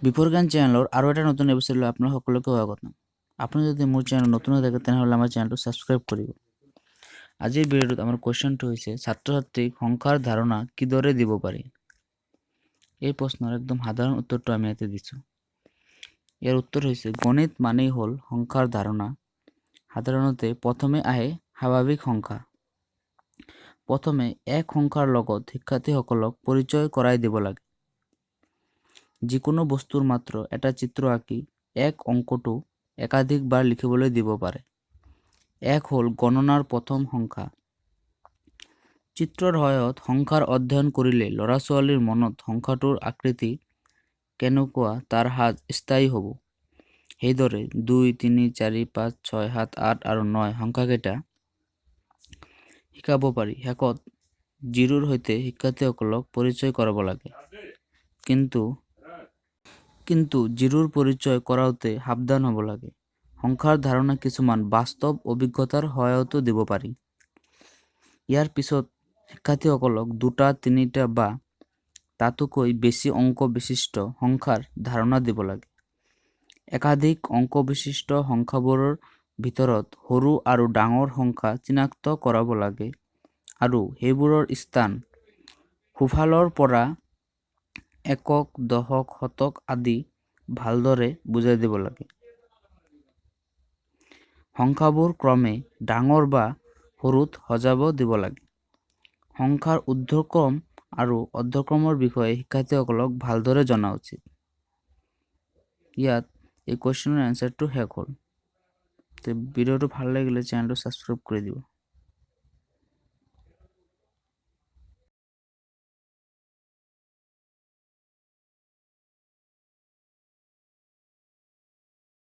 বিপৰ জ্ঞান চেনেলৰ আৰু এটা নতুন এপিছডলৈ আপোনালোক সকলোকে স্বাগতম। আপুনি যদি মোৰ চেনেল নতুন হৈ থাকে তেনেহ'লে আমাৰ চেনেলটো ছাবস্ক্ৰাইব কৰিব। আজিৰ ভিডিঅ'টোত আমাৰ কুৱেশ্যনটো হৈছে ছাত্ৰ ছাত্ৰীক সংখ্যাৰ ধাৰণা কিদৰে দিব পাৰি। এই প্ৰশ্নৰ একদম সাধাৰণ উত্তৰটো আমি ইয়াতে দিছোঁ। ইয়াৰ উত্তৰ হৈছে গণিত মানেই হ'ল সংখ্যাৰ ধাৰণা। সাধাৰণতে প্ৰথমে আহে স্বাভাৱিক সংখ্যা। প্ৰথমে এক সংখ্যাৰ লগত শিক্ষাৰ্থীসকলক পৰিচয় কৰাই দিব লাগে। যিকোনো বস্তুৰ মাত্ৰ এটা চিত্ৰ আঁকি এক অংকটো একাধিকবাৰ লিখিবলৈ দিব পাৰে। এক হ'ল গণনাৰ প্ৰথম সংখ্যা। চিত্ৰৰ সহায়ত সংখ্যাৰ অধ্যয়ন কৰিলে ল'ৰা ছোৱালীৰ মনত সংখ্যাটোৰ আকৃতি কেনেকুৱা তাৰ সাজ স্থায়ী হ'ব। সেইদৰে 2, 3, 4, 5, 6, 7, 8 আৰু 9 সংখ্যাকেইটা শিকাব পাৰি। শেষত 0ৰ সৈতে শিক্ষাৰ্থীসকলক পৰিচয় কৰাব লাগে। কিন্তু 0ৰ পৰিচয় কৰাওঁতে সাৱধান হ'ব লাগে। সংখ্যাৰ ধাৰণা কিছুমান বাস্তৱ অভিজ্ঞতাৰ সহায়তো দিব পাৰি। ইয়াৰ পিছত শিক্ষাৰ্থীসকলক 2টা 3টা বা তাতোকৈ বেছি অংক বিশিষ্ট সংখ্যাৰ ধাৰণা দিব লাগে। একাধিক অংক বিশিষ্ট সংখ্যাবোৰৰ ভিতৰত সৰু আৰু ডাঙৰ সংখ্যা চিনাক্ত কৰাব লাগে আৰু সেইবোৰৰ স্থান সোঁফালৰ পৰা একক, দশক, শতক আদি ভালদৰে বুজাই দিব লাগে। সংখ্যাবোৰ ক্ৰমে ডাঙৰ বা সৰুত সজাব দিব লাগে। সংখ্যাৰ ঊৰ্ধ্বক্ৰম আৰু অৰ্ধক্ৰমৰ বিষয়ে শিক্ষাৰ্থীসকলক ভালদৰে জনা উচিত। ইয়াত এই কুৱেশ্যনৰ এনচাৰটো শেষ হ'ল। ভিডিঅ'টো ভাল লাগিলে চেনেলটো ছাবস্ক্ৰাইব কৰি দিব।